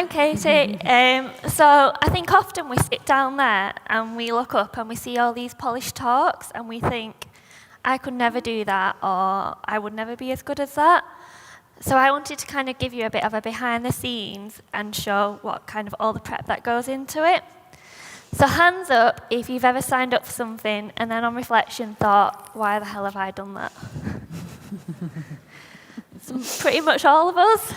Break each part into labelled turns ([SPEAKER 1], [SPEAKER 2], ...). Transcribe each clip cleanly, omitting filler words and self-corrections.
[SPEAKER 1] Katie. So I think often we sit down there and we look up and we see all these polished talks and we think, I could never do that, or I would never be as good as that. So I wanted to kind of give you a bit of a behind the scenes and show what kind of all the prep that goes into it. So hands up if you've ever signed up for something and then on reflection thought, why the hell have I done that? So pretty much all of us.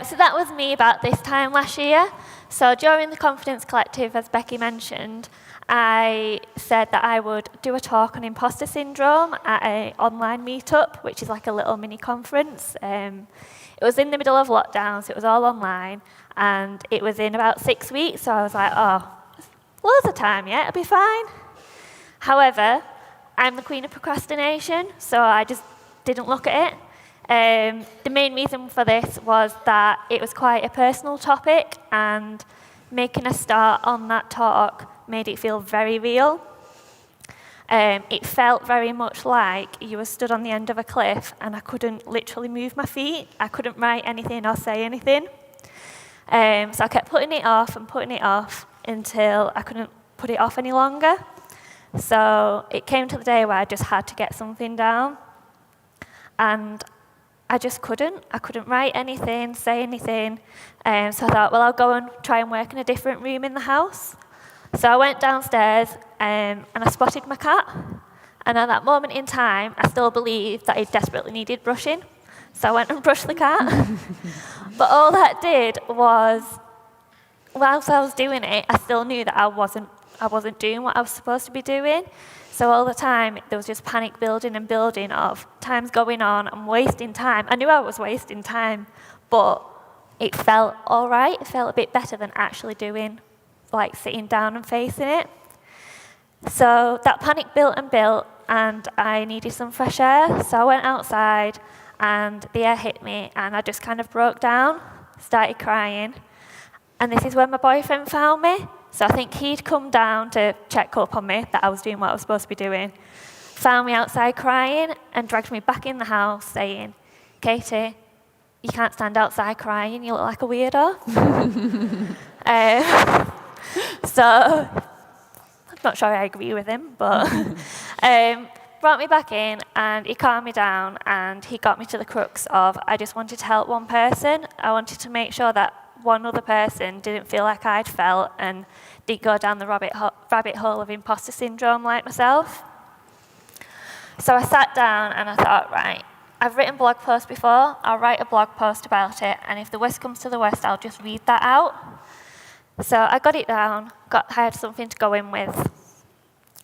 [SPEAKER 1] So that was me about this time last year. So during the Confidence Collective, as Becky mentioned, I said that I would do a talk on imposter syndrome at an online meetup, which is like a little mini conference. It was in the middle of lockdown, so it was all online, and it was in about 6 weeks, so I was like, oh, loads of time, yeah, it'll be fine. However, I'm the queen of procrastination, so I just didn't look at it. The main reason for this was that it was quite a personal topic, and making a start on that talk made it feel very real. It felt very much like you were stood on the end of a cliff and I couldn't literally move my feet. I couldn't write anything or say anything. So I kept putting it off until I couldn't put it off any longer. So it came to the day where I just had to get something down. And I just couldn't. I couldn't write anything, say anything. So I thought, well, I'll go and try and work in a different room in the house. So I went downstairs and I spotted my cat. And at that moment in time, I still believed that it desperately needed brushing. So I went and brushed the cat. But all that did was, whilst I was doing it, I still knew that I wasn't doing what I was supposed to be doing. So all the time, there was just panic building and building of time's going on, I'm wasting time. I knew I was wasting time, but it felt all right. It felt a bit better than actually doing, like sitting down and facing it. So that panic built, and I needed some fresh air. So I went outside, and the air hit me, and I just kind of broke down, started crying. And this is when my boyfriend found me. So I think he'd come down to check up on me, that I was doing what I was supposed to be doing, found me outside crying, and dragged me back in the house saying, Katie, you can't stand outside crying, you look like a weirdo. So I'm not sure I agree with him, but brought me back in, and he calmed me down, and he got me to the crux of, I just wanted to help one person. I wanted to make sure that one other person didn't feel like I'd felt and didn't go down the rabbit hole of imposter syndrome like myself. So I sat down and I thought, right, I've written blog posts before, I'll write a blog post about it, and if the worst comes to the worst, I'll just read that out. So I got it down, had something to go in with.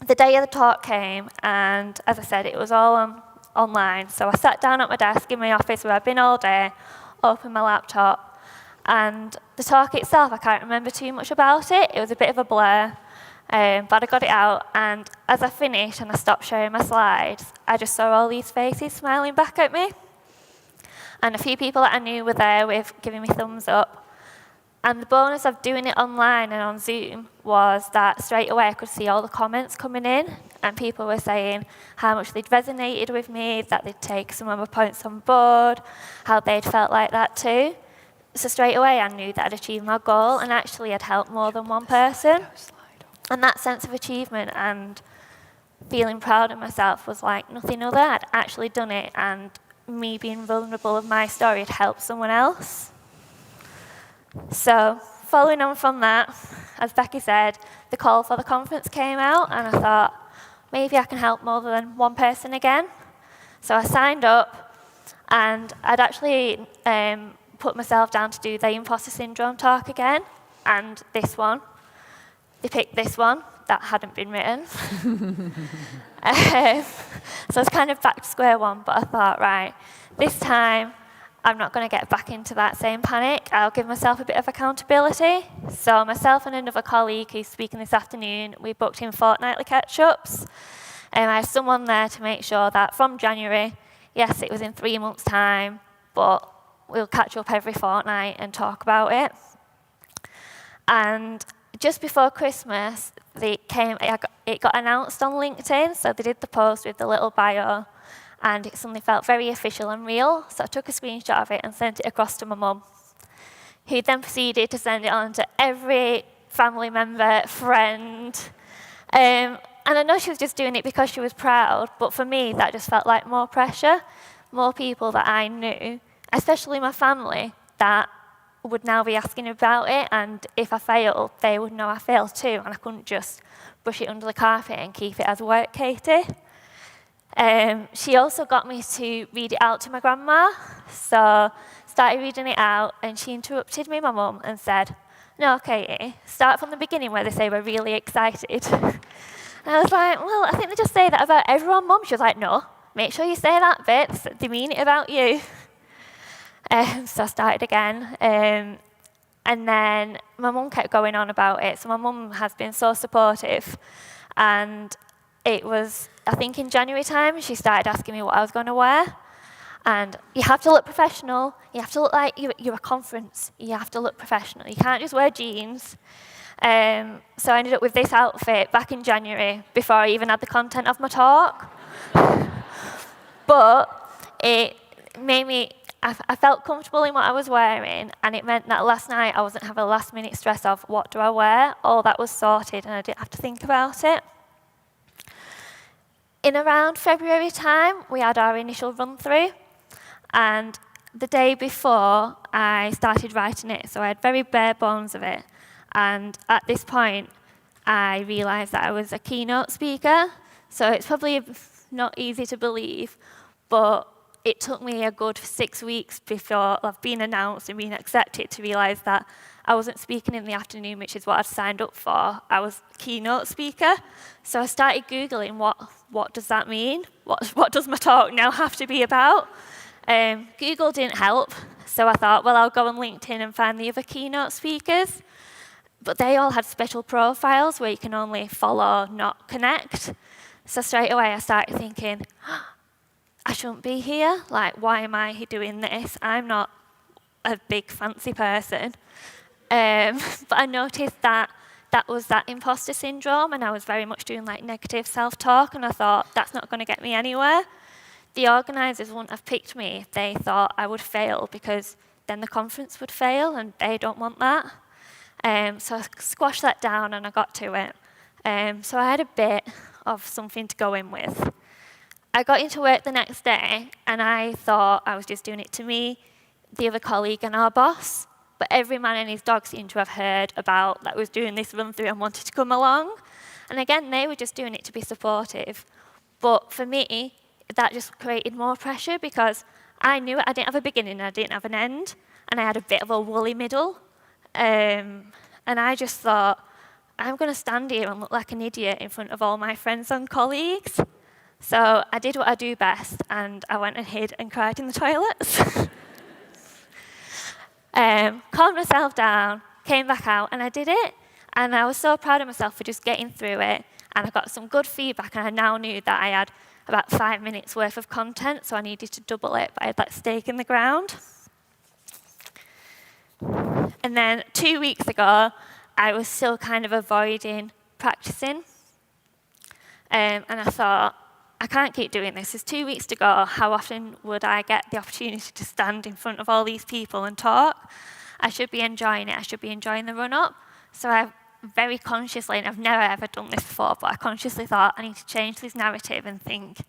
[SPEAKER 1] The day of the talk came, and as I said, it was all online. So I sat down at my desk in my office where I'd been all day, opened my laptop, and the talk itself, I can't remember too much about it. It was a bit of a blur, but I got it out. And as I finished and I stopped sharing my slides, I just saw all these faces smiling back at me. And a few people that I knew were there with giving me thumbs up. And the bonus of doing it online and on Zoom was that straight away I could see all the comments coming in. And people were saying how much they'd resonated with me, that they'd take some of my points on board, how they'd felt like that too. So straight away I knew that I'd achieved my goal and actually I'd helped more than one person. And that sense of achievement and feeling proud of myself was like nothing other. I'd actually done it, and me being vulnerable of my story had helped someone else. So following on from that, as Becky said, the call for the conference came out, and I thought, maybe I can help more than one person again. So I signed up, and I'd actually put myself down to do the imposter syndrome talk again, and this one. They picked this one that hadn't been written. So it's kind of back to square one, but I thought, right, this time I'm not going to get back into that same panic. I'll give myself a bit of accountability. So myself and another colleague who's speaking this afternoon, we booked in fortnightly catch-ups. And I have someone there to make sure that from January, yes, it was in 3 months' time, but we'll catch up every fortnight and talk about it. And just before Christmas, it got announced on LinkedIn, so they did the post with the little bio, and it suddenly felt very official and real, so I took a screenshot of it and sent it across to my mum. who then proceeded to send it on to every family member, friend. And I know she was just doing it because she was proud, but for me, that just felt like more pressure, more people that I knew, especially my family, that would now be asking about it, and if I failed, they would know I failed too, and I couldn't just brush it under the carpet and keep it as work, Katie. She also got me to read it out to my grandma, so started reading it out, and she interrupted me, my mum, and said, "No, Katie, start from the beginning where they say we're really excited." And I was like, "Well, I think they just say that about everyone, Mum." She was like, "No, make sure you say that bit, they mean it about you." So I started again, and then my mum kept going on about it. So my mum has been so supportive, and it was, I think in January time, she started asking me what I was going to wear. And you have to look professional, you have to look like you're a conference, you have to look professional, you can't just wear jeans. So I ended up with this outfit back in January, before I even had the content of my talk. But it made me, I felt comfortable in what I was wearing, and it meant that last night I wasn't having a last minute stress of what do I wear. All that was sorted and I didn't have to think about it. In around February time, we had our initial run through, and the day before I started writing it, so I had very bare bones of it. And at this point, I realised that I was a keynote speaker, so it's probably not easy to believe, but it took me a good 6 weeks before I've been announced and been accepted to realise that I wasn't speaking in the afternoon, which is what I'd signed up for. I was a keynote speaker. So I started Googling what does that mean? What does my talk now have to be about? Google didn't help, so I thought, well, I'll go on LinkedIn and find the other keynote speakers. But they all had special profiles where you can only follow, not connect. So straight away I started thinking, I shouldn't be here. Like, why am I doing this? I'm not a big fancy person. But I noticed that was that imposter syndrome, and I was very much doing like negative self-talk, and I thought, that's not going to get me anywhere. The organisers wouldn't have picked me if they thought I would fail, because then the conference would fail, and they don't want that. So I squashed that down and I got to it. So I had a bit of something to go in with. I got into work the next day, and I thought I was just doing it to me, the other colleague, and our boss. But every man and his dog seemed to have heard about that I was doing this run through and wanted to come along. And again, they were just doing it to be supportive. But for me, that just created more pressure, because I knew I didn't have a beginning and I didn't have an end, and I had a bit of a woolly middle. And I just thought, I'm going to stand here and look like an idiot in front of all my friends and colleagues. So I did what I do best, and I went and hid and cried in the toilets. Calmed myself down, came back out, and I did it. And I was so proud of myself for just getting through it. And I got some good feedback, and I now knew that I had about 5 minutes worth of content, so I needed to double it, but I had that stake in the ground. And then 2 weeks ago, I was still kind of avoiding practicing. And I thought, I can't keep doing this. There's 2 weeks to go. How often would I get the opportunity to stand in front of all these people and talk? I should be enjoying it. I should be enjoying the run-up. So I very consciously, and I've never ever done this before, but I consciously thought I need to change this narrative and think,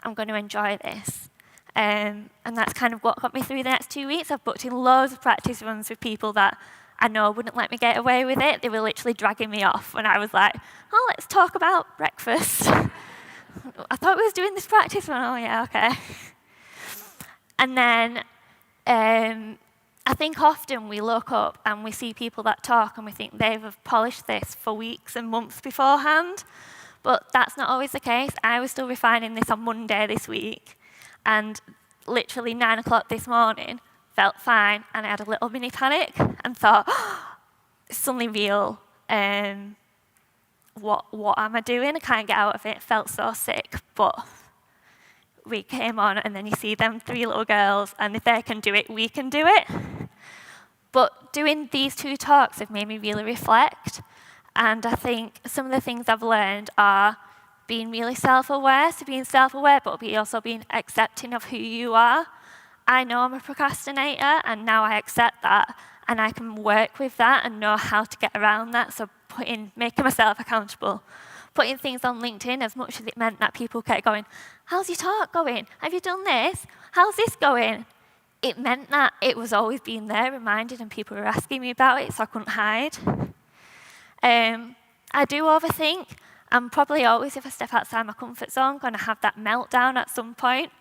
[SPEAKER 1] I'm going to enjoy this. And that's kind of what got me through the next 2 weeks. I've booked in loads of practice runs with people that I know wouldn't let me get away with it. They were literally dragging me off when I was like, oh, let's talk about breakfast. I thought we was doing this practice one. Oh, yeah, okay. And then I think often we look up and we see people that talk and we think they have polished this for weeks and months beforehand. But that's not always the case. I was still refining this on Monday this week. And literally 9 o'clock this morning, felt fine. And I had a little mini panic and thought, oh, it's something real. What am I doing? I can't get out of it. Felt so sick, but we came on, and then you see them 3 little girls, and if they can do it, we can do it. But doing these 2 talks have made me really reflect, and I think some of the things I've learned are being really self-aware, so being self-aware, but also being accepting of who you are. I know I'm a procrastinator, and now I accept that, and I can work with that and know how to get around that. So making myself accountable. Putting things on LinkedIn, as much as it meant that people kept going, how's your talk going? Have you done this? How's this going? It meant that it was always being there, reminded, and people were asking me about it, so I couldn't hide. I do overthink. I'm probably always, if I step outside my comfort zone, going to have that meltdown at some point.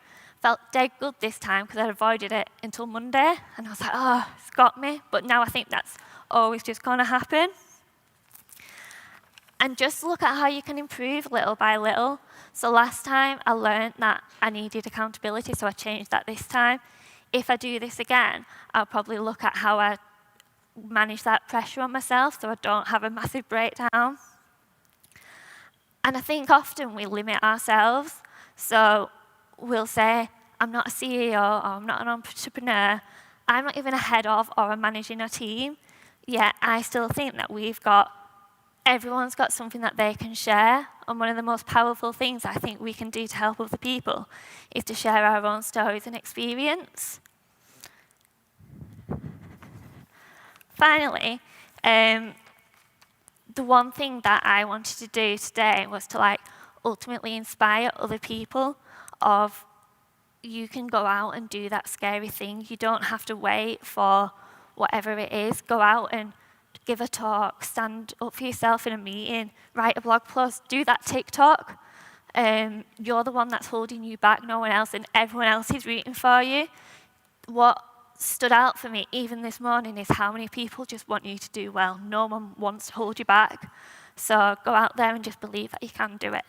[SPEAKER 1] Felt dead good this time because I'd avoided it until Monday, and I was like, oh, it's got me. But now I think that's always just going to happen. And just look at how you can improve little by little. So last time I learned that I needed accountability, so I changed that this time. If I do this again, I'll probably look at how I manage that pressure on myself so I don't have a massive breakdown. And I think often we limit ourselves. So we'll say, I'm not a CEO or I'm not an entrepreneur. I'm not even a head of or a managing a team. Yet I still think that everyone's got something that they can share. And one of the most powerful things I think we can do to help other people is to share our own stories and experience. Finally, the one thing that I wanted to do today was to ultimately inspire other people of you can go out and do that scary thing. You don't have to wait for whatever it is. Go out and give a talk, stand up for yourself in a meeting, write a blog post, do that TikTok. You're the one that's holding you back, no one else, and everyone else is rooting for you. What stood out for me even this morning is how many people just want you to do well. No one wants to hold you back. So go out there and just believe that you can do it.